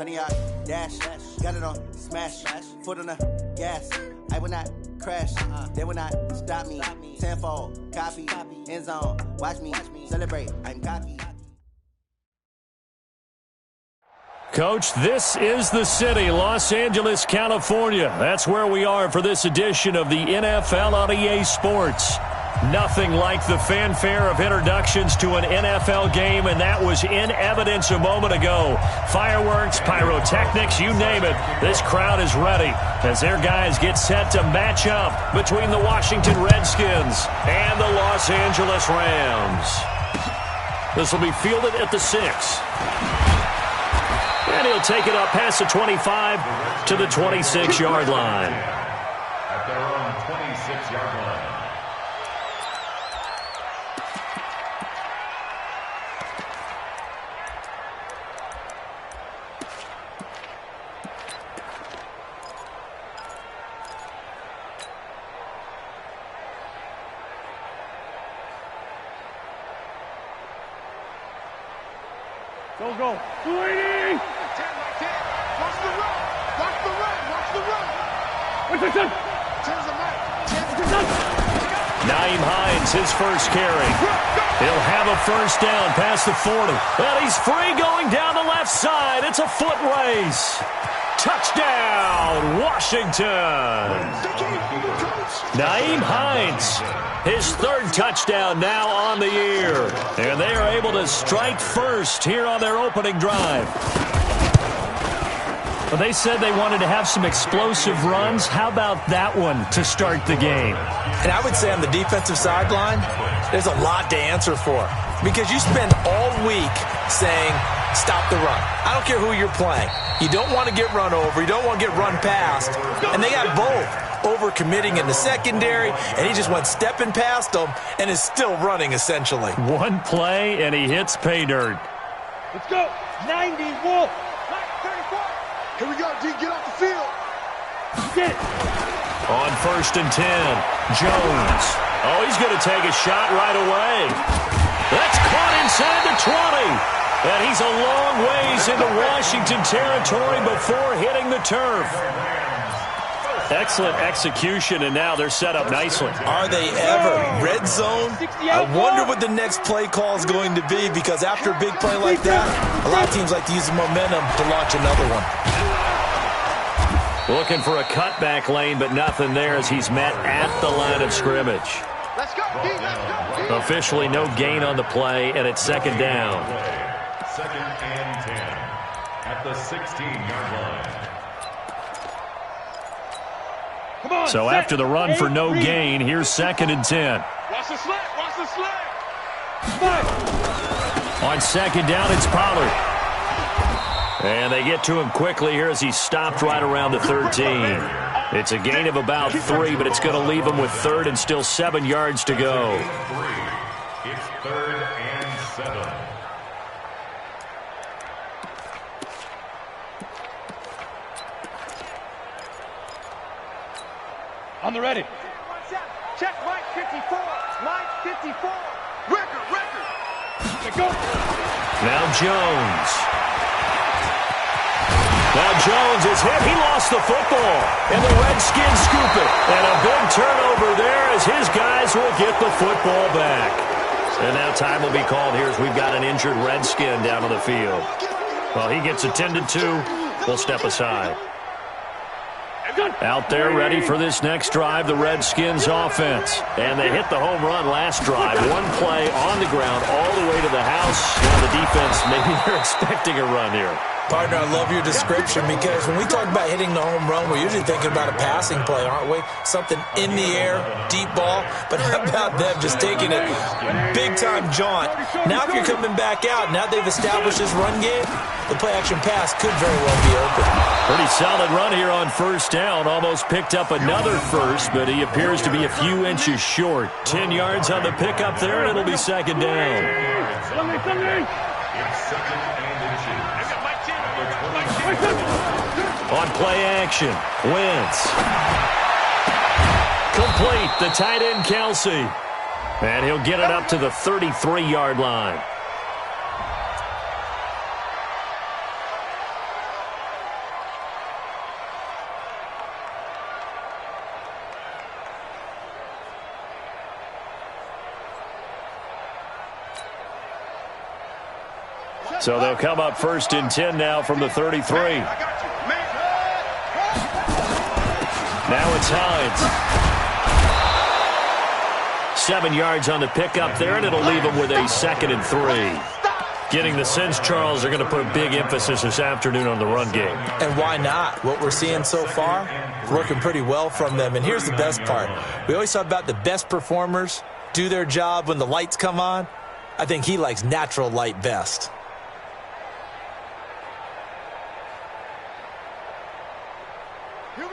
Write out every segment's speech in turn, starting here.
Honey, I dash, got it on smash, foot on the gas. I will not crash, they will not stop me. Tenfold, copy, end zone, watch me celebrate. I'm copy. Coach, this is the city, Los Angeles, California. That's where we are for this edition of the NFL on EA Sports. Nothing like the fanfare of introductions to an NFL game, and that was in evidence a moment ago. Fireworks, pyrotechnics, you name it. This crowd is ready as their guys get set to match up between the Washington Redskins and the Los Angeles Rams. This will be fielded at the 6. And he'll take it up past the 25 to the 26-yard line. At their own 26-yard line. Go. 280! Watch the run! Nyheim Hines, his first carry. He'll have a first down past the 40. And he's free going down the left side. It's a foot race. Touchdown, Washington. Nyheim Hines, his third touchdown now on the year. And they are able to strike first here on their opening drive. Well, they said they wanted to have some explosive runs. How about that one to start the game? And I would say on the defensive sideline, there's a lot to answer for. Because you spend all week saying, stop the run. I don't care who you're playing. You don't want to get run over. You don't want to get run past. And they got both. Over-committing in the secondary, and he just went stepping past them and is still running, essentially. One play, and he hits pay dirt. Let's go. 90, Wolf. 34. Here we go, D. Get off the field. Get it. On 1st and 10, Jones. Oh, he's going to take a shot right away. That's caught inside the 20. And he's a long ways into Washington territory before hitting the turf. Excellent execution, and now they're set up nicely. Are they ever? Red zone? I wonder what the next play call is going to be, because after a big play like that, a lot of teams like to use the momentum to launch another one. Looking for a cutback lane, but nothing there as he's met at the line of scrimmage. Let's go, D. Let's go. Officially no gain on the play, and it's second down. 2nd and 10 at the 16-yard line. So after the run for no gain, here's 2nd and 10. Watch the slant. On 2nd down, it's Pollard. And they get to him quickly here as he's stopped right around the 13. It's a gain of about 3, but it's going to leave him with 3rd and still 7 yards to go. It's 3rd and 7. On the ready. Check Mike 54. Mike 54. Record. Let's go. Now Jones. is hit. He lost the football. And the Redskins scoop it. And a big turnover there as his guys will get the football back. And now time will be called here as we've got an injured Redskin down on the field. Well, he gets attended to. We'll step aside. Out there ready for this next drive, the Redskins offense. And they hit the home run last drive. One play on the ground all the way to the house. And the defense, maybe they're expecting a run here. Partner, I love your description because when we talk about hitting the home run, we're usually thinking about a passing play, aren't we? Something in the air, deep ball. But how about them just taking it big-time jaunt? Now if you're coming back out, now they've established this run game, the play-action pass could very well be open. Pretty solid run here on first down. Almost picked up another first, but he appears to be a few inches short. 10 yards on the pickup there, and it'll be second down. It's second and inches. On play action, Wentz. Complete, the tight end Kelsey. And he'll get it up to the 33-yard line. So they'll come up 1st and 10 now from the 33. Now it's Hines. 7 yards on the pickup there, and it'll leave them with a 2nd and 3. Getting the sense, Charles, they're going to put a big emphasis this afternoon on the run game. And why not? What we're seeing so far, working pretty well from them. And here's the best part. We always talk about the best performers do their job when the lights come on. I think he likes natural light best.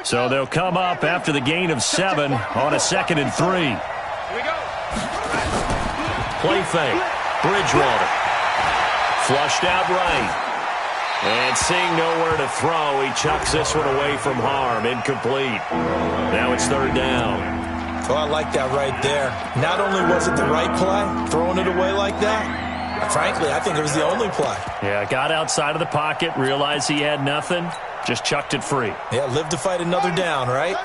So they'll come up after the gain of 7 on a 2nd and 3. Here we go. Play fake. Bridgewater. Flushed out right. And seeing nowhere to throw, he chucks this one away from harm. Incomplete. Now it's 3rd down. Oh, I like that right there. Not only was it the right play, throwing it away like that, frankly, I think it was the only play. Yeah, got outside of the pocket, realized he had nothing, just chucked it free. Yeah, live to fight another down, right?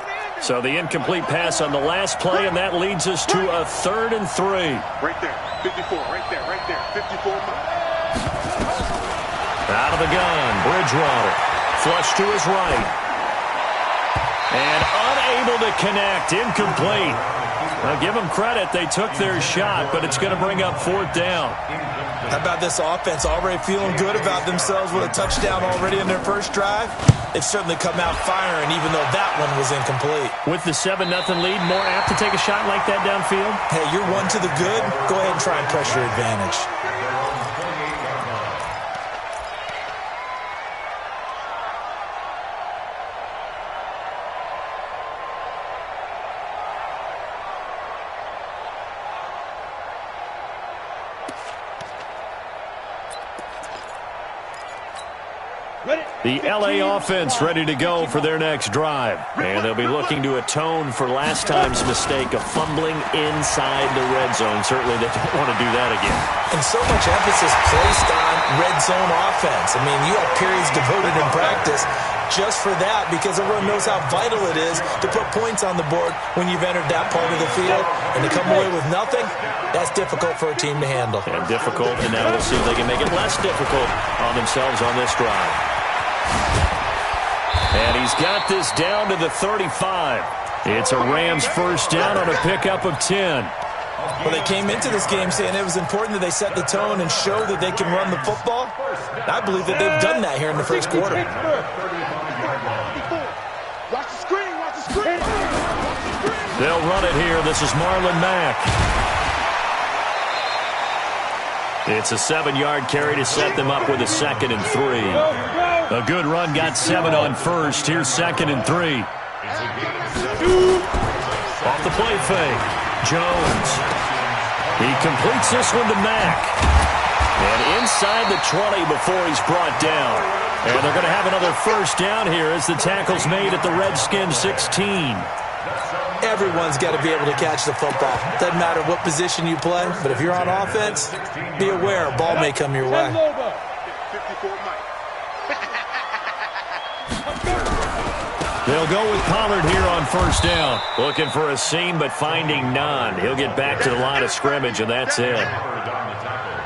So the incomplete pass on the last play, and that leads us to a 3rd and 3. Right there. 54. Right there. 54. Out of the gun, Bridgewater. Flush to his right. And unable to connect. Incomplete. Now give them credit. They took their shot, but it's going to bring up 4th down. How about this offense already feeling good about themselves with a touchdown already in their first drive? They've certainly come out firing, even though that one was incomplete. With the 7-0 lead, more apt to take a shot like that downfield? Hey, you're one to the good. Go ahead and try and press your advantage. The L.A. offense ready to go for their next drive. And they'll be looking to atone for last time's mistake of fumbling inside the red zone. Certainly they don't want to do that again. And so much emphasis placed on red zone offense. I mean, you have periods devoted in practice just for that because everyone knows how vital it is to put points on the board when you've entered that part of the field. And to come away with nothing, that's difficult for a team to handle. And difficult, and now we'll see if they can make it less difficult on themselves on this drive. And he's got this down to the 35. It's a Rams 1st down on a pickup of 10. Well, they came into this game saying it was important that they set the tone and show that they can run the football. I believe that they've done that here in the first quarter. Watch the screen. They'll run it here. This is Marlon Mack. It's a 7-yard carry to set them up with a 2nd and 3. A good run got 7 on first. Here's 2nd and 3. Off the play fake. Jones. He completes this one to Mack. And inside the 20 before he's brought down. And they're going to have another 1st down here as the tackle's made at the Redskins 16. Everyone's got to be able to catch the football. Doesn't matter what position you play, but if you're on offense, be aware a ball may come your way. They'll go with Pollard here on 1st down. Looking for a seam, but finding none. He'll get back to the line of scrimmage, and that's it.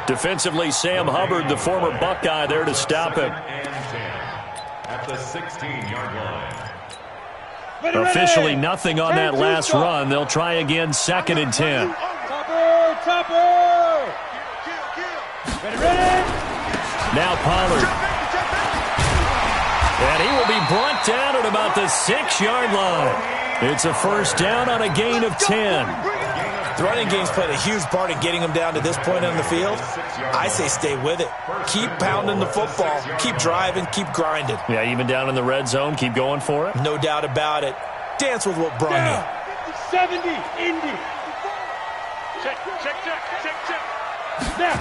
Defensively, Sam Hubbard, the former Buckeye, there to stop him. At the 16-yard line. Officially nothing on that last run. They'll try again, 2nd and 10. Topper! Ready? Now Pollard. And he will be brought down at about the 6-yard line. It's a 1st down on a gain of 10. The running game's played a huge part in getting them down to this point on the field. I say stay with it. Keep pounding the football. Keep driving. Keep grinding. Yeah, even down in the red zone, keep going for it. No doubt about it. Dance with what brung you. 70, Indy. Check. Now.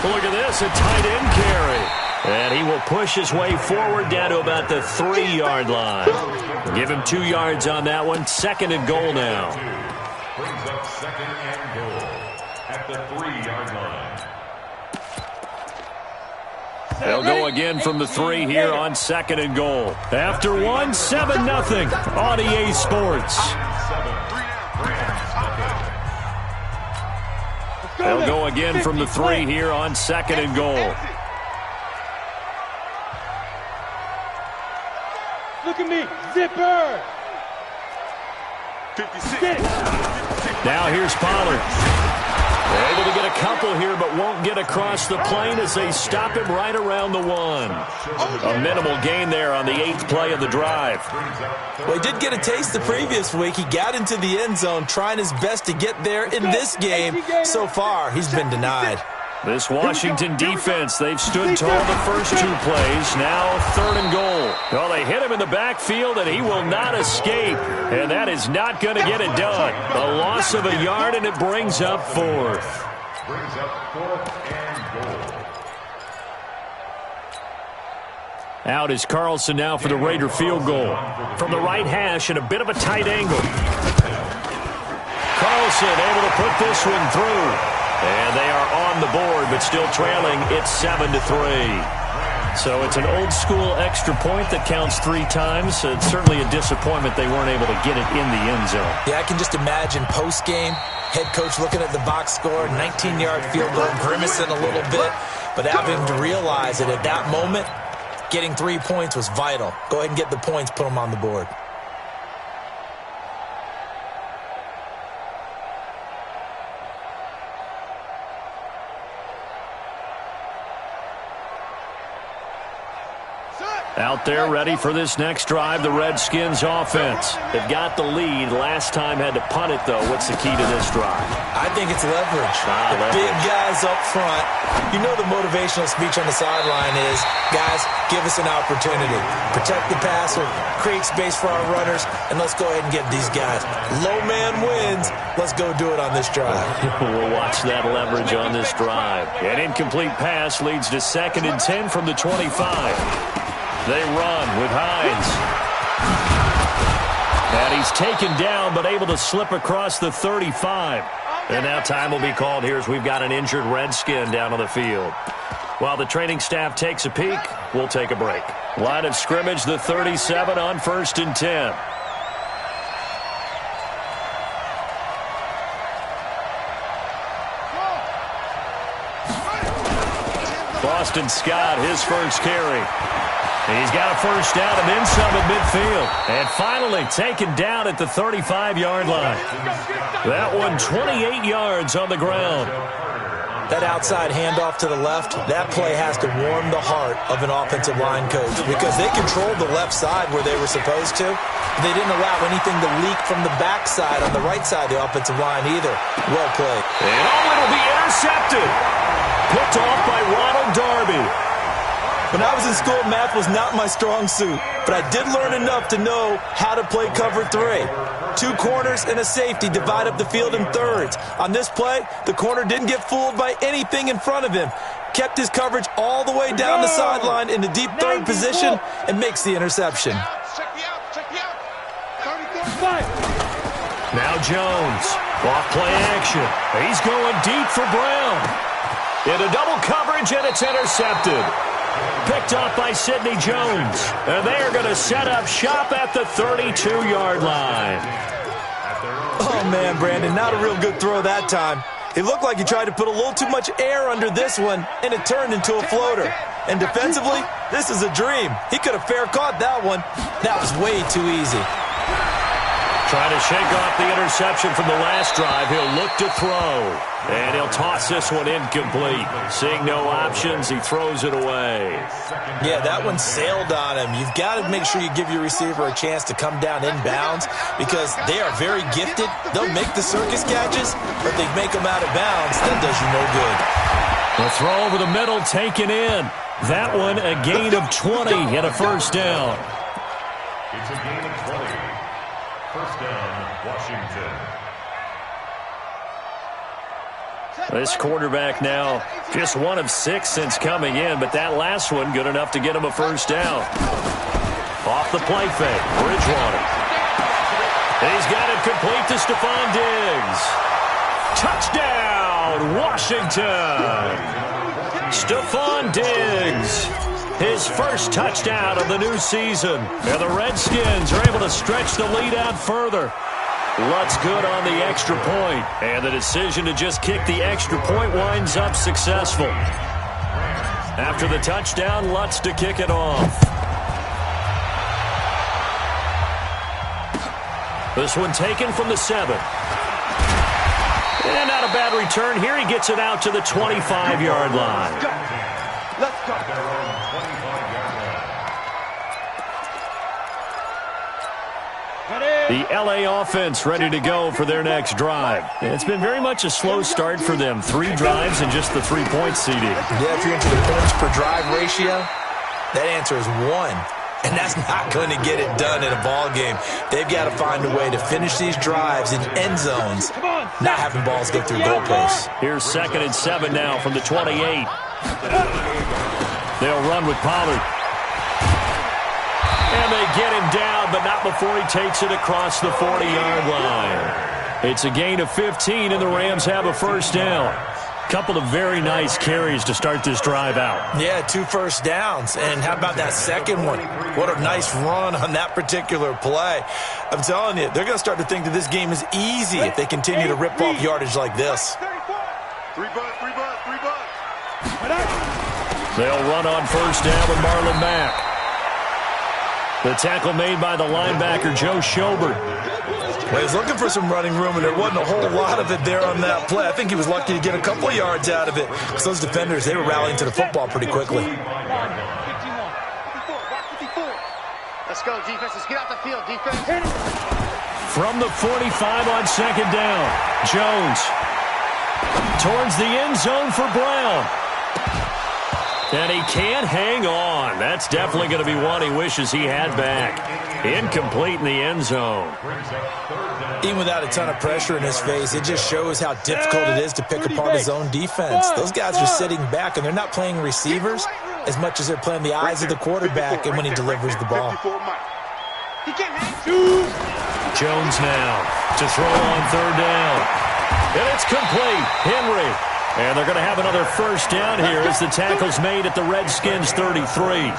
Look at this, a tight end carry. And he will push his way forward down to about the 3-yard line. Give him 2 yards on that one. 2nd and goal now. Brings up 2nd and goal at the 3-yard line. They'll go again from the 3 here on 2nd and goal. After 1, 7-0 on EA Sports. They'll go again from the 3 here on 2nd and goal. me. Zipper. 56. Now here's Pollard. They're able to get a couple here, but won't get across the plane as they stop him right around the 1. A minimal gain there on the 8th play of the drive. Well, he did get a taste the previous week. He got into the end zone trying his best to get there in this game. So far, he's been denied. This Washington defense, they've stood tall the first 2 plays. Now 3rd and goal. Well, they hit him in the backfield, and he will not escape. And that is not going to get it done. A loss of a yard, and it brings up 4th. Brings up 4th and goal. Out is Carlson now for the Raider field goal. From the right hash at a bit of a tight angle. Carlson able to put this one through. And they are on the board, but still trailing. It's 7-3. So it's an old-school extra point that counts 3 times. It's certainly a disappointment they weren't able to get it in the end zone. Yeah, I can just imagine post-game, head coach looking at the box score, 19-yard field goal, grimacing a little bit, but having to realize that at that moment, getting 3 points was vital. Go ahead and get the points, put them on the board. Out there ready for this next drive, the Redskins offense. They've got the lead. Last time had to punt it, though. What's the key to this drive? I think it's leverage. The big guys up front. You know the motivational speech on the sideline is, guys, give us an opportunity. Protect the passer, create space for our runners, and let's go ahead and get these guys. Low man wins. Let's go do it on this drive. We'll watch that leverage on this drive. An incomplete pass leads to 2nd and 10 from the 25. They run with Hines. And he's taken down, but able to slip across the 35. And now time will be called here as we've got an injured Redskin down on the field. While the training staff takes a peek, we'll take a break. Line of scrimmage, the 37 on 1st and 10. Boston Scott, his first carry. He's got a first down and then some at midfield. And finally taken down at the 35-yard line. That one 28 yards on the ground. That outside handoff to the left, that play has to warm the heart of an offensive line coach because they controlled the left side where they were supposed to. They didn't allow anything to leak from the backside on the right side of the offensive line either. Well played. And it'll be intercepted. Picked off by Ronald Darby. When I was in school, math was not my strong suit, but I did learn enough to know how to play cover 3. 2 corners and a safety divide up the field in thirds. On this play, the corner didn't get fooled by anything in front of him. Kept his coverage all the way down the sideline in the deep third position and makes the interception. Now Jones, off play action. He's going deep for Brown. Into double coverage, and it's intercepted. Picked off by Sidney Jones. And they are going to set up shop at the 32-yard line. Oh, man, Brandon, not a real good throw that time. It looked like he tried to put a little too much air under this one, and it turned into a floater. And defensively, this is a dream. He could have fair caught that one. That was way too easy. Trying to shake off the interception from the last drive. He'll look to throw. And he'll toss this one incomplete. Seeing no options, he throws it away. Yeah, that one sailed on him. You've got to make sure you give your receiver a chance to come down inbounds because they are very gifted. They'll make the circus catches, but they make them out of bounds. That does you no good. The throw over the middle taken in. That one a gain of 20 and a first down. It's a gain of 20. First down, Washington. This quarterback now just 1 of 6 since coming in, but that last one good enough to get him a first down. Off the play fake, Bridgewater. And he's got it complete to Stephon Diggs. Touchdown, Washington. Stephon Diggs. His first touchdown of the new season. And the Redskins are able to stretch the lead out further. Lutz good on the extra point. And the decision to just kick the extra point winds up successful. After the touchdown, Lutz to kick it off. This one taken from the 7. And not a bad return here. He gets it out to the 25-yard line. Let's go. The LA offense ready to go for their next drive. It's been very much a slow start for them. 3 drives and just the 3-point CD. Yeah, if you're into the points per drive ratio, that answer is 1. And that's not going to get it done in a ball game. They've got to find a way to finish these drives in end zones, not having balls go through goalposts. Here's 2nd and 7 now from the 28. They'll run with Pollard. And they get him down, but not before he takes it across the 40-yard line. It's a gain of 15, and the Rams have a first down. Couple of very nice carries to start this drive out. Yeah, 2 first downs. And how about that second one? What a nice run on that particular play. I'm telling you, they're going to start to think that this game is easy if they continue to rip off yardage like this. 3 bucks. They'll run on first down with Marlon Mack. The tackle made by the linebacker, Joe Schobert. Well, he was looking for some running room, and there wasn't a whole lot of it there on that play. I think he was lucky to get a couple of yards out of it. Because those defenders, they were rallying to the football pretty quickly. 54. Let's go, defense. Let's get out the field, defense. From the 45 on second down, Jones towards the end zone for Brown. And he can't hang on. That's definitely going to be one he wishes he had back. Incomplete in the end zone. Even without a ton of pressure in his face, it just shows how difficult it is to pick apart his own defense. Those guys are sitting back, and they're not playing receivers as much as they're playing the eyes of the quarterback and when he delivers the ball. Jones now to throw on third down. And it's complete. Henry. And they're going to have another first down here as the tackle's made at the Redskins 33.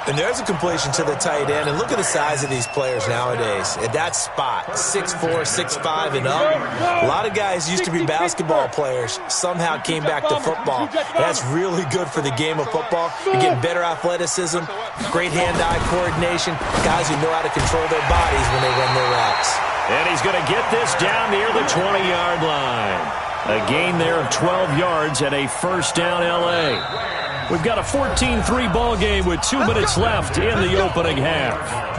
And there's a completion to the tight end. And look at the size of these players nowadays. At that spot, 6'4", 6'5", and up. A lot of guys used to be basketball players. Somehow came back to football. That's really good for the game of football. You're getting better athleticism, great hand-eye coordination, guys who know how to control their bodies when they run their routes. And he's going to get this down near the 20-yard line. A gain there of 12 yards and a first down L.A. We've got a 14-3 ball game with 2 minutes left in the opening half.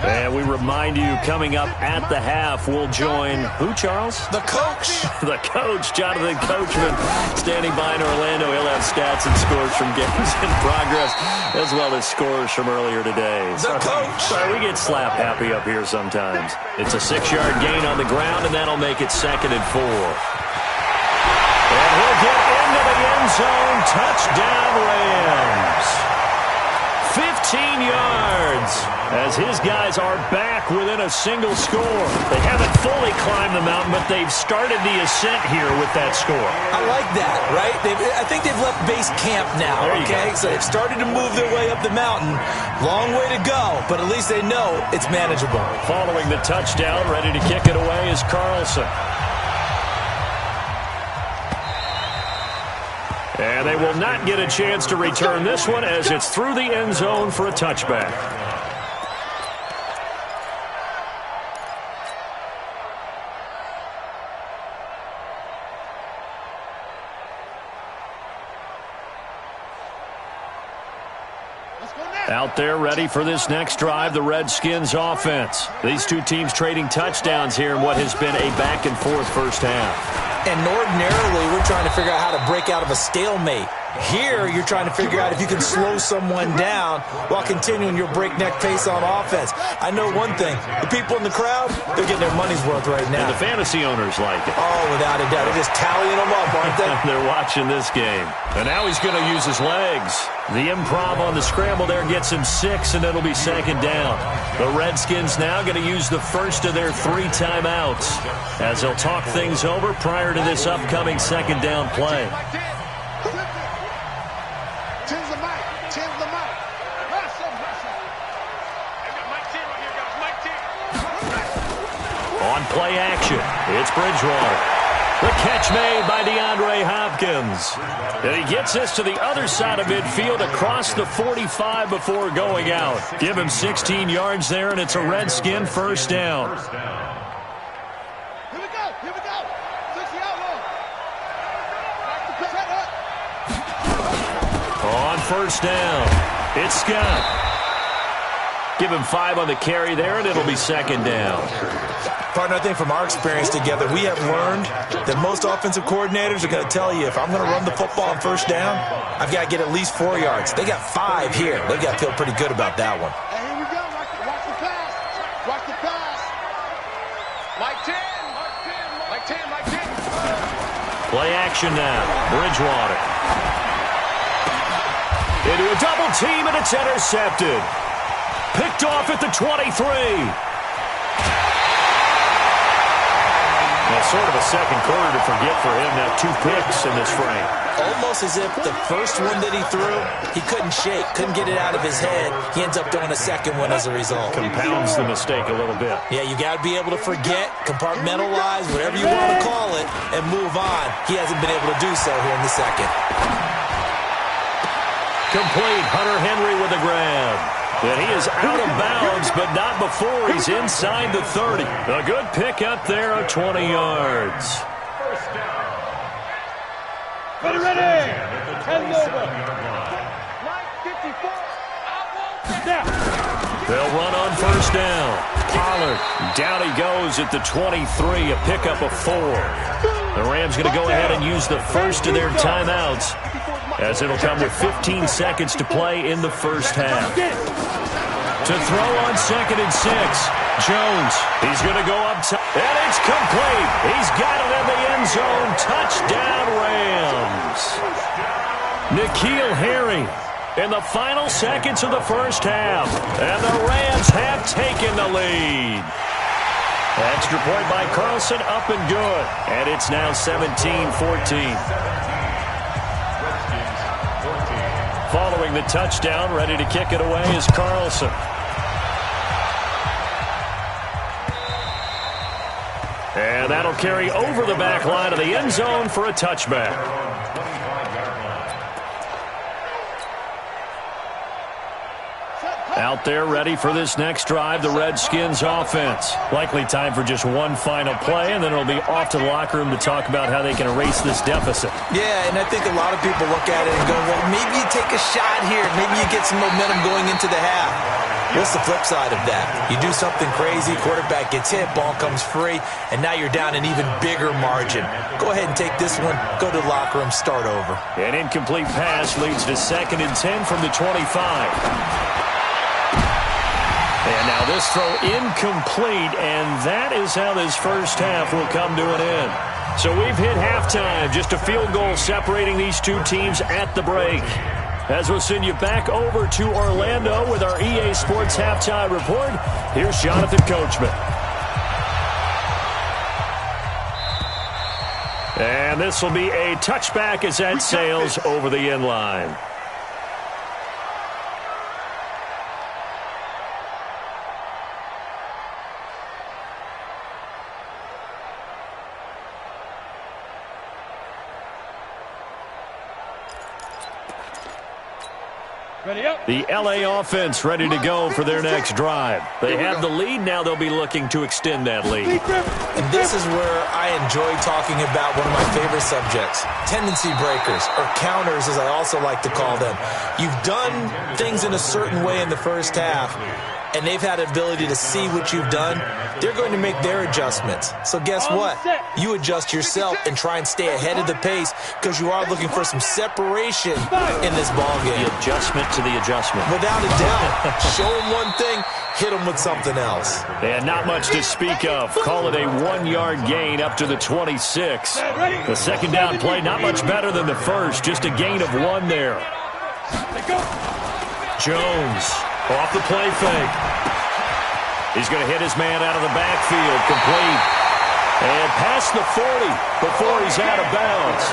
And we remind you, coming up at the half, we'll join who, Charles? The coach. The coach, Jonathan Coachman, standing by in Orlando. He'll have stats and scores from games in progress, as well as scores from earlier today. The coach. Sorry, we get slap happy up here sometimes. It's a 6-yard gain on the ground, and that'll make it 2nd and 4. And he'll get into the end zone. Touchdown, Rams. 15 yards as his guys are back within a single score. They haven't fully climbed the mountain, but they've started the ascent here with that score. I like that, right? I think they've left base camp now, okay? So they've started to move their way up the mountain. Long way to go, but at least they know it's manageable. Following the touchdown, ready to kick it away is Carlson. And they will not get a chance to return this one as it's through the end zone for a touchback. Out there ready for this next drive, the Redskins offense. These two teams trading touchdowns here in what has been a back-and-forth first half. And ordinarily, we're trying to figure out how to break out of a stalemate. Here, you're trying to figure out if you can slow someone down while continuing your breakneck pace on offense. I know one thing. The people in the crowd, they're getting their money's worth right now. And the fantasy owners like it. Oh, without a doubt. They're just tallying them up, aren't they? They're watching this game. And now he's going to use his legs. The improv on the scramble there gets him 6, and it'll be 2nd down. The Redskins now going to use the first of their 3 timeouts as they'll talk things over prior to this upcoming 2nd down play. On play action, it's Bridgewater. The catch made by DeAndre Hopkins. And he gets this to the other side of midfield across the 45 before going out. Give him 16 yards there, and it's a Redskin first down. Here we go. 60 out. On first down, it's Scott. Give him 5 on the carry there, and it'll be second down. Partner, I think from our experience together, we have learned that most offensive coordinators are going to tell you, if I'm going to run the football on first down, I've got to get at least 4 yards. They got 5 here. They've got to feel pretty good about that one. And here we go. Watch the pass. Watch the pass. Mike 10. Play action now. Bridgewater. Into a double team, and it's intercepted. Picked off at the 23. That's sort of a second quarter to forget for him. Now 2 picks in this frame. Almost as if the first one that he threw, he couldn't shake, couldn't get it out of his head. He ends up throwing a second one as a result. Compounds the mistake a little bit. Yeah, you got to be able to forget, compartmentalize, whatever you want to call it, and move on. He hasn't been able to do so here in the second. Complete. Hunter Henry with a grab. And he is out of bounds, but not before he's inside the 30. A good pick up there of 20 yards. Ready. Hands over. Mike 54. They'll run on first down. Pollard, down he goes at the 23, a pickup of 4. The Rams going to go ahead and use the first of their timeouts, as it'll come with 15 seconds to play in the first half. To throw on 2nd and 6, Jones. He's going to go up top, and it's complete. He's got it in the end zone. Touchdown, Rams. N'Keal Harry in the final seconds of the first half, and the Rams have taken the lead. Extra point by Carlson, up and good, and it's now 17-14. Following the touchdown, ready to kick it away is Carlson. And that'll carry over the back line of the end zone for a touchback. Out there ready for this next drive, the Redskins offense. Likely time for just one final play, and then it'll be off to the locker room to talk about how they can erase this deficit. Yeah, and I think a lot of people look at it and go, well, maybe you take a shot here. Maybe you get some momentum going into the half. What's the flip side of that? You do something crazy, quarterback gets hit, ball comes free, and now you're down an even bigger margin. Go ahead and take this one, go to the locker room, start over. An incomplete pass leads to 2nd and 10 from the 25. And now this throw incomplete, and that is how this first half will come to an end. So we've hit halftime, just a field goal separating these two teams at the break. As we'll send you back over to Orlando with our EA Sports Halftime Report, here's Jonathan Coachman. And this will be a touchback as that sails over the end line. The LA offense ready to go for their next drive. They have the lead. Now they'll be looking to extend that lead. And this is where I enjoy talking about one of my favorite subjects, tendency breakers, or counters as I also like to call them. You've done things in a certain way in the first half, and they've had the ability to see what you've done. They're going to make their adjustments. So guess what? You adjust yourself and try and stay ahead of the pace because you are looking for some separation in this ball game. The adjustment to the adjustment. Without a doubt. Show them one thing, hit them with something else. And not much to speak of. Call it a 1-yard gain up to the 26. The second down play, not much better than the first. Just a gain of 1 there. Jones off the play fake. He's going to hit his man out of the backfield. Complete. And past the 40 before he's out of bounds.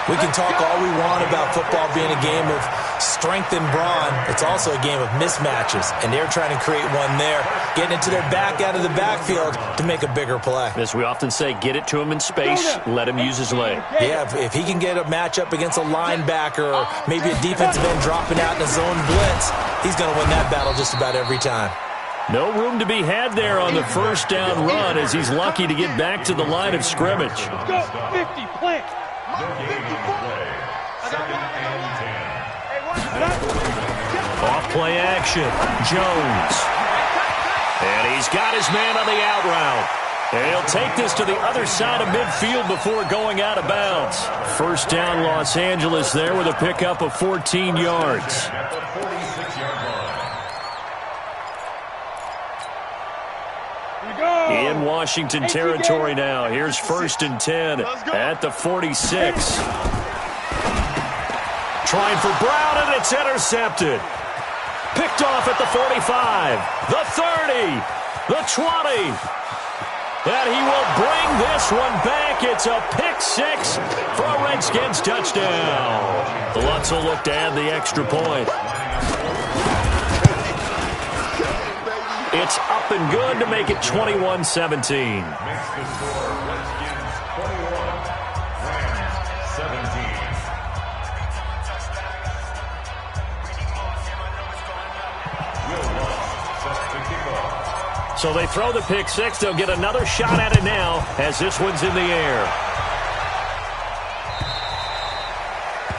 We can talk all we want about football being a game of strength and brawn. It's also a game of mismatches, and they're trying to create one there, getting it to their back out of the backfield to make a bigger play. As we often say, get it to him in space, let him use his leg. Yeah, if he can get a matchup against a linebacker or maybe a defensive end dropping out in a zone blitz, he's going to win that battle just about every time. No room to be had there on the first down run as he's lucky to get back to the line of scrimmage. Go, 50, plant. Off play action, Jones. And he's got his man on the out route. And he'll take this to the other side of midfield before going out of bounds. First down, Los Angeles there with a pickup of 14 yards. In Washington territory now. Here's 1st and 10 at the 46. Trying for Brown, and it's intercepted. Picked off at the 45, the 30, the 20. And he will bring this one back. It's a pick six for a Redskins touchdown. The Lutz will look to add the extra point. It's up and good to make it 21-17. So they throw the pick six. They'll get another shot at it now as this one's in the air.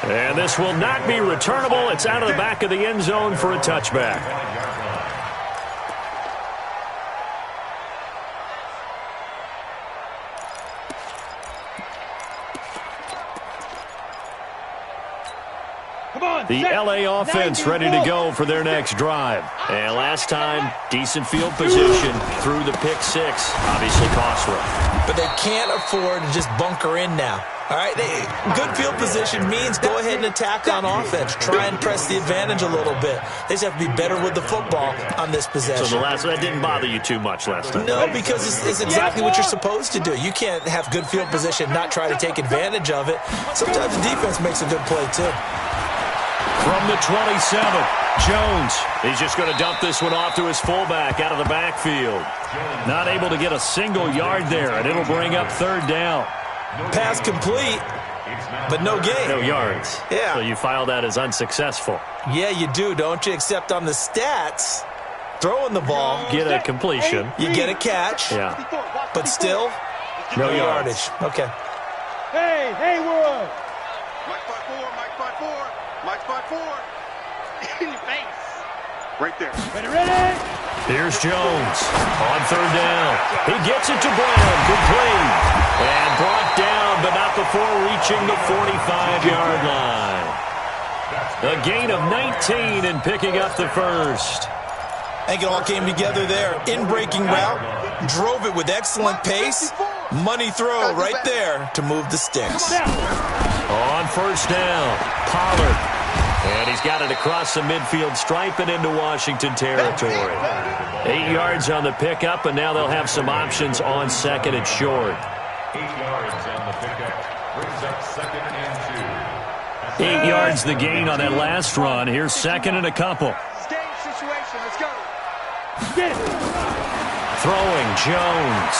And this will not be returnable. It's out of the back of the end zone for a touchback. The LA offense ready to go for their next drive. And last time, decent field position through the pick six. Obviously costly. But they can't afford to just bunker in now. All right, good field position means go ahead and attack on offense. Try and press the advantage a little bit. They just have to be better with the football on this possession. So that didn't bother you too much last time? No, because it's exactly what you're supposed to do. You can't have good field position, not try to take advantage of it. Sometimes the defense makes a good play, too. From the 27, Jones. He's just going to dump this one off to his fullback out of the backfield. Not able to get a single yard there, and it'll bring up 3rd down. Pass complete, but no gain. No yards. Yeah. So you file that as unsuccessful. Yeah, you do, don't you? Except on the stats, throwing the ball. Get a completion. You get a catch. Yeah. But still, no yardage. Okay. Hey, Haywood. Mike 5-4. Mike 5-4. In your face. Right there. Ready? Here's Jones on 3rd down. He gets it to Brown. Complete. And brought down, but not before reaching the 45-yard line. A gain of 19 and picking up the first. I think it all came together there. In-breaking route. Drove it with excellent pace. Money throw right there to move the sticks. On 1st down, Pollard. And he's got it across the midfield stripe and into Washington territory. 8 yards on the pickup, and now they'll have some options on 2nd and short. 8 yards on the pickup. Brings up 2nd and 2. 8 yards the gain on that last run. Here's 2nd and a couple. Game situation. Let's go. Get it. Throwing Jones.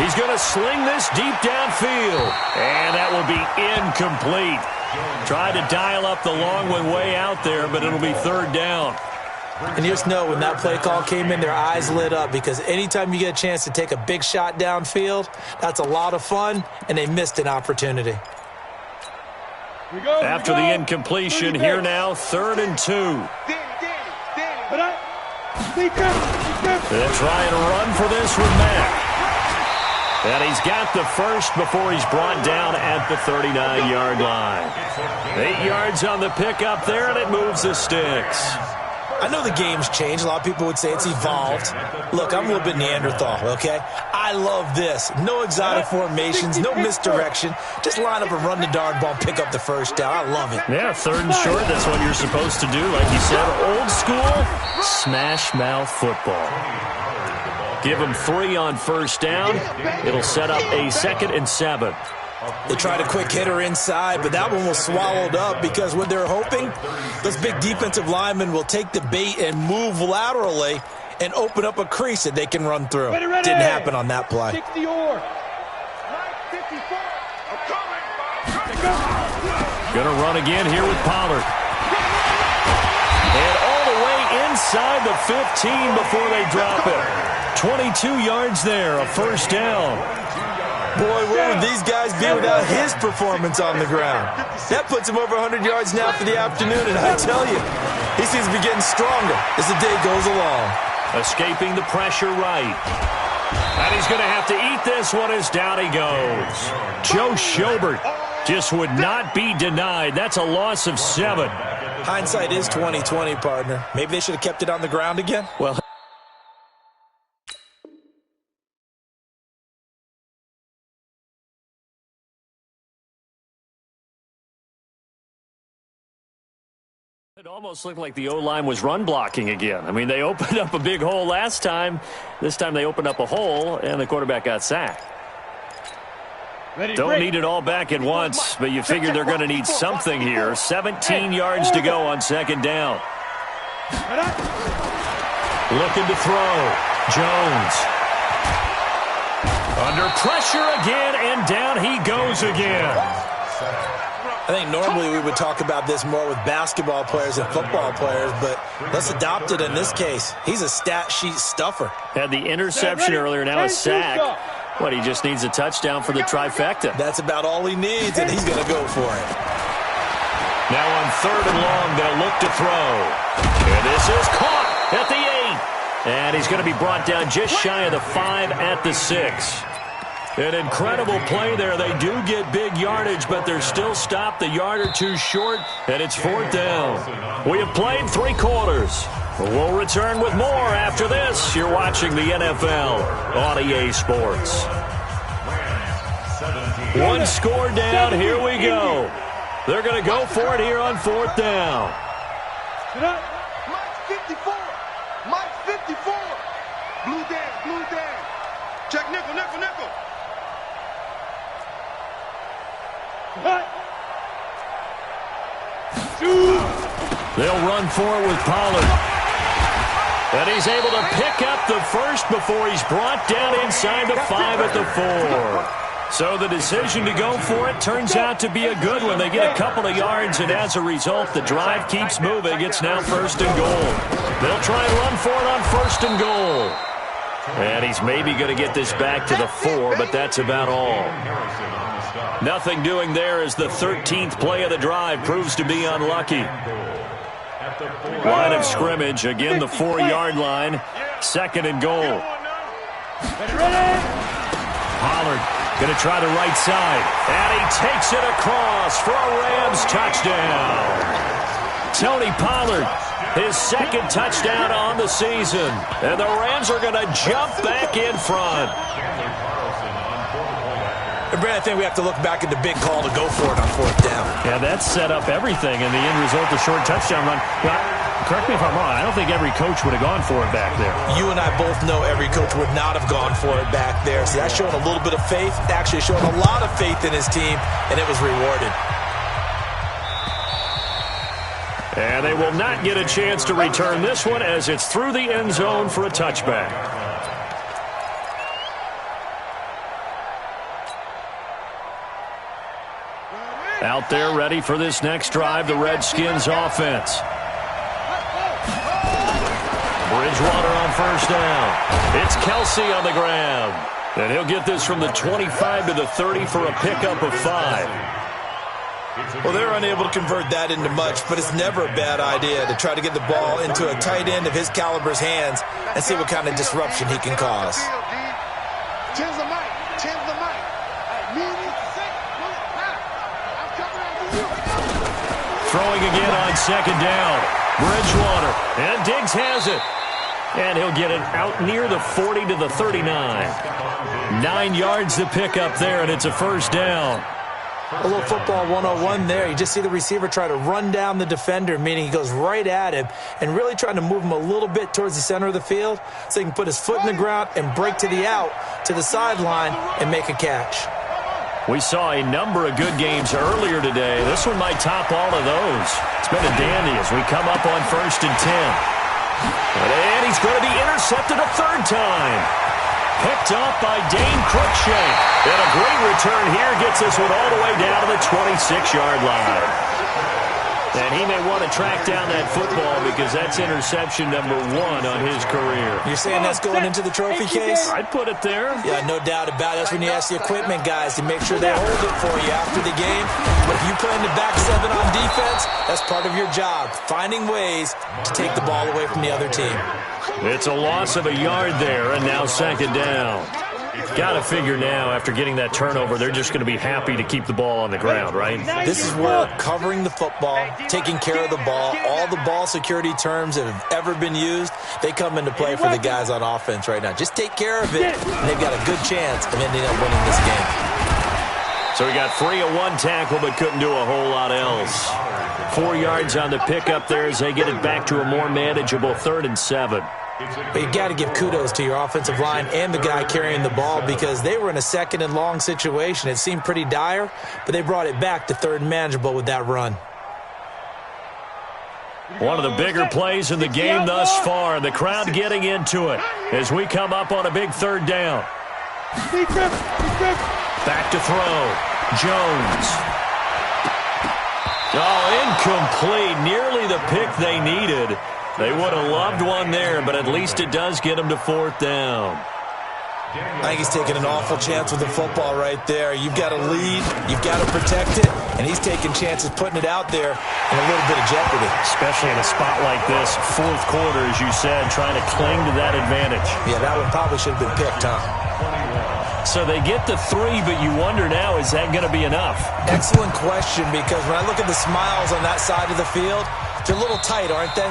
He's going to sling this deep downfield. And that will be incomplete. Tried to dial up the long one way out there, but it'll be 3rd down. And you just know when that play call came in, their eyes lit up because anytime you get a chance to take a big shot downfield, that's a lot of fun, and they missed an opportunity. After the incompletion, here now, 3rd and 2. They'll try and run for this with Mack. And he's got the first before he's brought down at the 39-yard line. 8 yards on the pickup there, and it moves the sticks. I know the game's changed. A lot of people would say it's evolved. Look, I'm a little bit Neanderthal, okay? I love this. No exotic formations, no misdirection. Just line up and run the darn ball and pick up the first down. I love it. Yeah, 3rd and short, that's what you're supposed to do. Like you said, old school, smash mouth football. Give him 3 on 1st down. It'll set up a 2nd and 7. They tried a quick hitter inside, but that one was swallowed up because what they're hoping, those big defensive linemen will take the bait and move laterally and open up a crease that they can run through. Ready. Didn't happen on that play. 60 or. 54. I'm coming. Gonna run again here with Pollard. And all the way inside the 15 before they drop it. 22 yards there, a first down. Boy, where would these guys be without his performance on the ground? That puts him over 100 yards now for the afternoon, and I tell you, he seems to be getting stronger as the day goes along. Escaping the pressure right. And he's going to have to eat this one as down he goes. Joe Schobert just would not be denied. That's a loss of 7. Hindsight is 20/20, partner. Maybe they should have kept it on the ground again? Well, it almost looked like the O-line was run blocking again. I mean, they opened up a big hole last time. This time they opened up a hole, and the quarterback got sacked. Don't need it all back at once, but you figure they're going to need something here. 17 yards to go on second down. Looking to throw. Jones. Under pressure again, and down he goes again. I think normally we would talk about this more with basketball players and football players, but let's adopt it in this case. He's a stat sheet stuffer. Had the interception earlier, now a sack. What, he just needs a touchdown for the trifecta. That's about all he needs, and he's going to go for it. Now on 3rd and long, they'll look to throw. And this is caught at the 8. And he's going to be brought down just shy of the 5 at the 6. An incredible play there. They do get big yardage, but they're still stopped a yard or two short, and it's 4th down. We have played 3 quarters. We'll return with more after this. You're watching the NFL on EA Sports. 1 score down. Here we go. They're going to go for it here on 4th down. Mike 54. Mike 54. Blue down. Check nickel. They'll run for it with Pollard. And he's able to pick up the first before he's brought down inside the 5 at the 4. So the decision to go for it turns out to be a good one. They get a couple of yards, and as a result, the drive keeps moving. It's now 1st and goal. They'll try and run for it on 1st and goal. And he's maybe going to get this back to the 4, but that's about all. Nothing doing there as the 13th play of the drive proves to be unlucky. Line of scrimmage, again the 4-yard line. 2nd and goal. Pollard going to try the right side. And he takes it across for a Rams touchdown. Tony Pollard, his 2nd touchdown on the season. And the Rams are going to jump back in front. And Brad, I think we have to look back at the big call to go for it on 4th down. Yeah, that set up everything, and the end result, a short touchdown run. Now, correct me if I'm wrong, I don't think every coach would have gone for it back there. You and I both know every coach would not have gone for it back there. So that's showing a little bit of faith. Actually showing a lot of faith in his team, and it was rewarded. And they will not get a chance to return this one as it's through the end zone for a touchback. Out there ready for this next drive, the Redskins offense. Bridgewater on 1st down. It's Kelsey on the ground. And he'll get this from the 25 to the 30 for a pickup of 5. Well, they're unable to convert that into much, but it's never a bad idea to try to get the ball into a tight end of his caliber's hands and see what kind of disruption he can cause. Throwing again on 2nd down. Bridgewater. And Diggs has it. And he'll get it out near the 40 to the 39. 9 yards to pick up there, and it's a 1st down. A little football 101 there. You just see the receiver try to run down the defender, meaning he goes right at him and really trying to move him a little bit towards the center of the field so he can put his foot in the ground and break to the out, to the sideline, and make a catch. We saw a number of good games earlier today. This one might top all of those. It's been a dandy as we come up on 1st and 10. And he's going to be intercepted a third time. Picked off by Dane Cruikshank. And a great return here gets this one all the way down to the 26-yard line. And he may want to track down that football because that's interception number 1 on his career. You're saying that's going into the trophy case? I'd put it there. Yeah, no doubt about it. That's when you ask the equipment guys to make sure they hold it for you after the game. But if you play in the back 7 on defense, that's part of your job, finding ways to take the ball away from the other team. It's a loss of a yard there, and now 2nd down. Got to figure now, after getting that turnover, they're just going to be happy to keep the ball on the ground, right? This is where covering the football, taking care of the ball, all the ball security terms that have ever been used, they come into play for the guys on offense right now. Just take care of it, and they've got a good chance of ending up winning this game. So he got free of 1 tackle but couldn't do a whole lot else. 4 yards on the pickup there as they get it back to a more manageable 3rd and 7. But you got to give kudos to your offensive line and the guy carrying the ball because they were in a 2nd and long situation. It seemed pretty dire, but they brought it back to 3rd and manageable with that run. One of the bigger plays in the game thus far. The crowd getting into it as we come up on a big 3rd down. Back to throw. Jones. Oh, incomplete. Nearly the pick they needed. They would have loved one there, but at least it does get them to 4th down. I think he's taking an awful chance with the football right there. You've got to lead, you've got to protect it, and he's taking chances putting it out there in a little bit of jeopardy. Especially in a spot like this, 4th quarter, as you said, trying to cling to that advantage. Yeah, that one probably should have been picked, huh? So they get the 3, but you wonder now, is that going to be enough? Excellent question, because when I look at the smiles on that side of the field, they're a little tight, aren't they?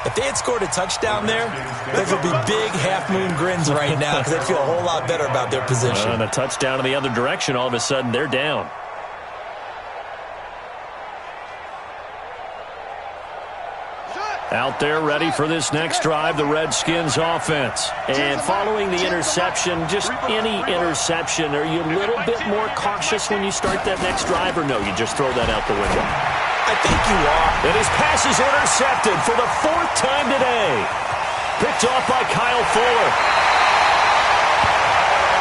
If they had scored a touchdown there, those would be big half-moon grins right now because they'd feel a whole lot better about their position. And a touchdown in the other direction, all of a sudden, they're down. Out there ready for this next drive, the Redskins offense. And following the interception, just any interception, are you a little bit more cautious when you start that next drive, or no, you just throw that out the window? I think you are. And his pass is intercepted for the 4th time today. Picked off by Kyle Fuller.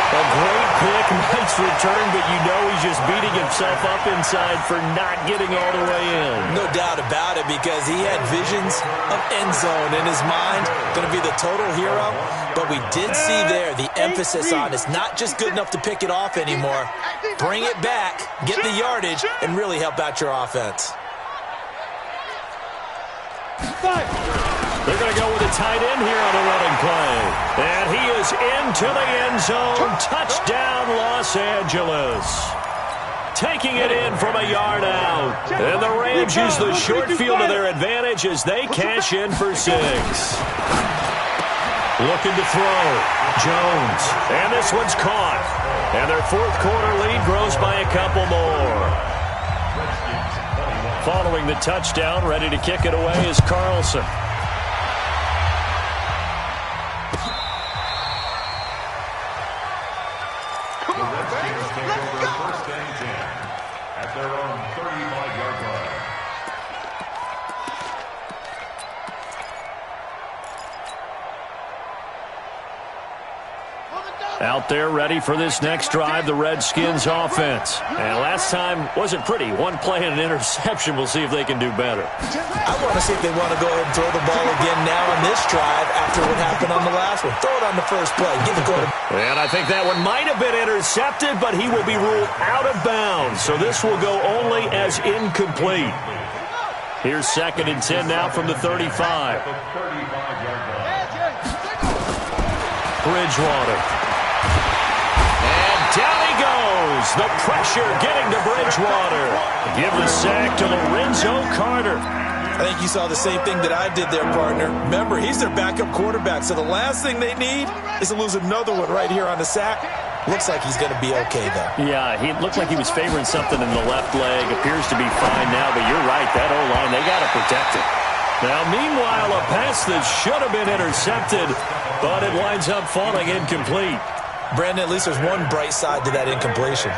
A great pick, nice return, but you know he's just beating himself up inside for not getting all the way in. No doubt about it, because he had visions of end zone in his mind, going to be the total hero. But we did see there the emphasis on it's not just good enough to pick it off anymore. Bring it back, get the yardage, and really help out your offense. They're going to go with a tight end here on the running play. And he is into the end zone. Touchdown, Los Angeles. Taking it in from a yard out. And the Rams use the short field to their advantage as they cash in for 6. Looking to throw. Jones. And this one's caught. And their 4th quarter lead grows by a couple more. Following the touchdown, ready to kick it away is Carlson. The Redskins take over 1st and 10 at their own 35-yard line. Out there ready for this next drive, the Redskins offense. And last time wasn't pretty. 1 play and an interception. We'll see if they can do better. I want to see if they want to go ahead and throw the ball again now on this drive after what happened on the last one. Throw it on the first play. Give the quarterback. And I think that one might have been intercepted, but he will be ruled out of bounds. So this will go only as incomplete. Here's 2nd and 10 now from the 35. Bridgewater. Down he goes. The pressure getting to Bridgewater. Give the sack to Lorenzo Carter. I think you saw the same thing that I did there, partner. Remember, he's their backup quarterback, so the last thing they need is to lose another one right here on the sack. Looks like he's going to be okay, though. Yeah, he looked like he was favoring something in the left leg. Appears to be fine now, but you're right. That O-line, they got to protect it. Now, meanwhile, a pass that should have been intercepted, but it winds up falling incomplete. Brandon, at least there's one bright side to that incompletion.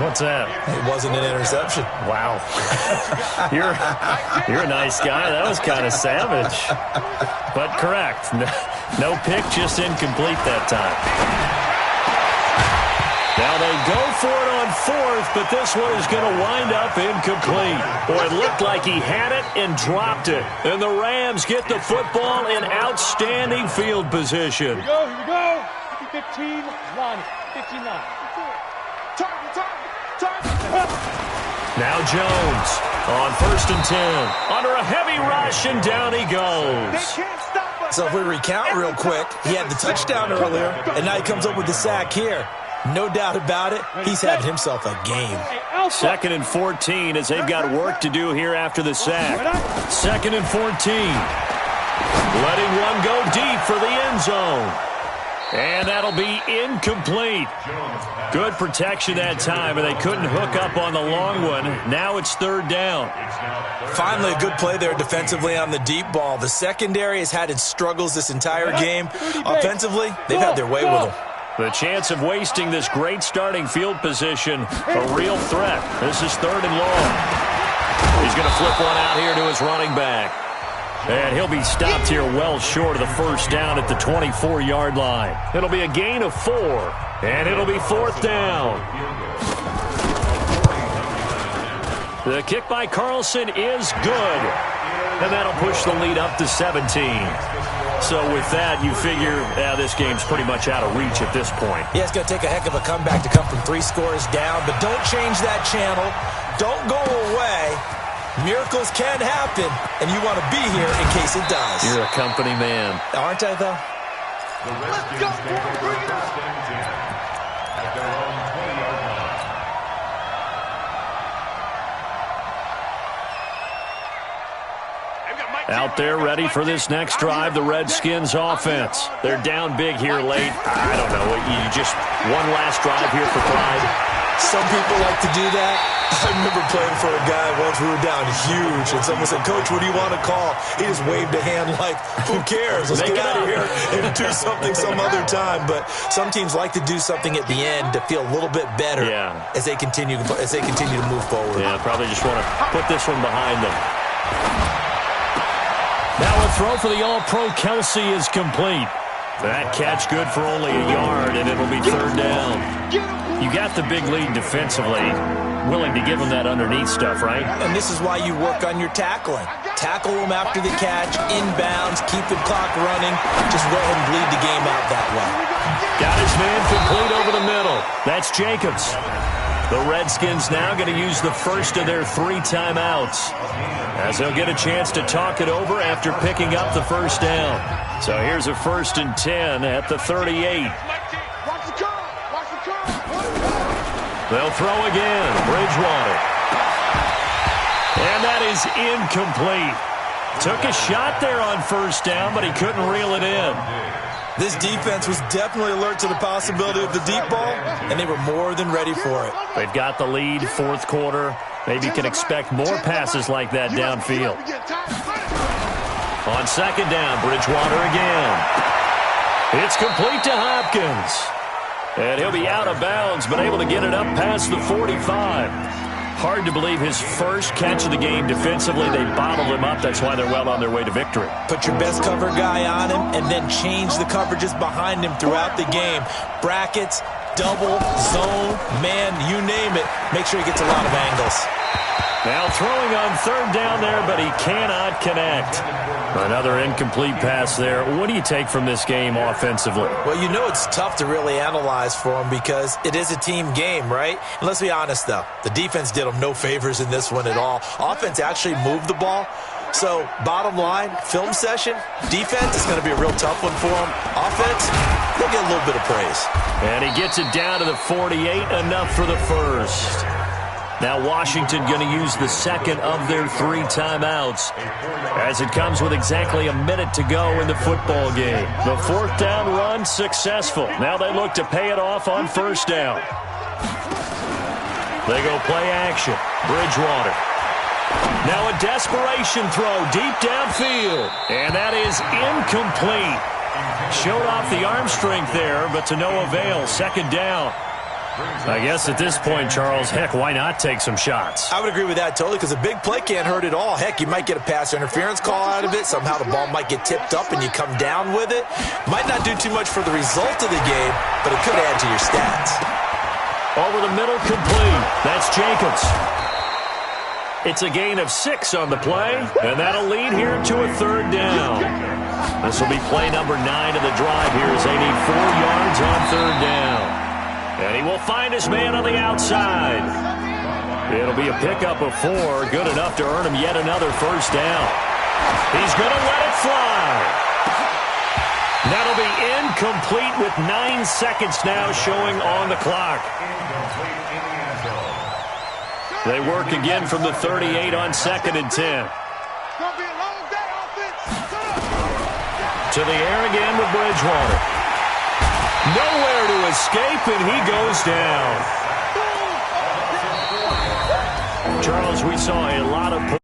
What's that? It wasn't an interception. Wow. You're a nice guy. That was kind of savage. But correct. No pick, just incomplete that time. Now they go for it on fourth, but this one is going to wind up incomplete. Boy, it looked like he had it and dropped it. And the Rams get the football in outstanding field position. Here we go. 15, 9, 59. Now Jones on 1st and 10. Under a heavy rush, and down he goes. So if we recount real quick, he had the touchdown earlier, and now he comes up with the sack here. No doubt about it, he's having himself a game. 2nd and 14 as they've got work to do here after the sack. 2nd and 14. Letting one go deep for the end zone. And that'll be incomplete. Good protection that time, and they couldn't hook up on the long one. Now it's 3rd down. Finally, a good play there defensively on the deep ball. The secondary has had its struggles this entire game. Offensively, they've had their way with them. The chance of wasting this great starting field position, a real threat. This is 3rd and long. He's going to flip one out here to his running back. And he'll be stopped here well short of the 1st down at the 24-yard line. It'll be a gain of 4, and it'll be 4th down. The kick by Carlson is good, and that'll push the lead up to 17. So with that, you figure this game's pretty much out of reach at this point. Yeah, it's going to take a heck of a comeback to come from 3 scores down, but don't change that channel. Don't go away. Miracles can happen, and you want to be here in case it does. You're a company man. Aren't I, though? Let's go, bring it up. At their own 20-yard line. Out there ready for this next drive, the Redskins offense. They're down big here late. I don't know. You just one last drive here for pride. Some people like to do that. I remember playing for a guy once. We were down huge, and someone said, "Coach, what do you want to call?" He just waved a hand like, "Who cares? Let's get out of here and do something some other time." But some teams like to do something at the end to feel a little bit better as they continue to move forward. Yeah, probably just want to put this one behind them. Now a throw for the All-Pro Kelsey is complete. That catch good for only a yard, and it'll be 3rd down. You got the big lead defensively. Willing to give them that underneath stuff, right? And this is why you work on your tackling. Tackle them after the catch, inbounds, keep the clock running. Just go ahead and bleed the game out that way. Got his man complete over the middle. That's Jacobs. The Redskins now going to use the first of their 3 timeouts, as they'll get a chance to talk it over after picking up the 1st down. So here's a 1st and 10 at the 38. They'll throw again. Bridgewater. And that is incomplete. Took a shot there on 1st down, but he couldn't reel it in. This defense was definitely alert to the possibility of the deep ball, and they were more than ready for it. They've got the lead, 4th quarter. Maybe can expect more passes like that downfield. On 2nd down, Bridgewater again. It's complete to Hopkins. And he'll be out of bounds, but able to get it up past the 45. Hard to believe his first catch of the game defensively. They bottled him up. That's why they're well on their way to victory. Put your best cover guy on him and then change the coverages behind him throughout the game. Brackets, double, zone, man, you name it. Make sure he gets a lot of angles. Now throwing on 3rd down there, but he cannot connect. Another incomplete pass there. What do you take from this game offensively? Well, you know it's tough to really analyze for him because it is a team game, right? And let's be honest, though. The defense did them no favors in this one at all. Offense actually moved the ball. So, bottom line, film session, defense is going to be a real tough one for them. Offense, they'll get a little bit of praise. And he gets it down to the 48, enough for the 1st. Now Washington going to use the 2nd of their 3 timeouts as it comes with exactly a minute to go in the football game. The 4th down run successful. Now they look to pay it off on 1st down. They go play action. Bridgewater. Now a desperation throw deep downfield. And that is incomplete. Showed off the arm strength there, but to no avail. Second down. I guess at this point, Charles, heck, why not take some shots? I would agree with that totally, because a big play can't hurt at all. Heck, you might get a pass interference call out of it. Somehow the ball might get tipped up and you come down with it. Might not do too much for the result of the game, but it could add to your stats. Over the middle, complete. That's Jacobs. It's a gain of 6 on the play, and that'll lead here to a third down. This will be play number 9 of the drive here as they need 4 yards on third down. And he will find his man on the outside. It'll be a pickup of 4, good enough to earn him yet another first down. He's going to let it fly. That'll be incomplete with 9 seconds now showing on the clock. They work again from the 38 on 2nd and 10. To the air again with Bridgewater. Nowhere to escape, and he goes down. Charles, we saw a lot of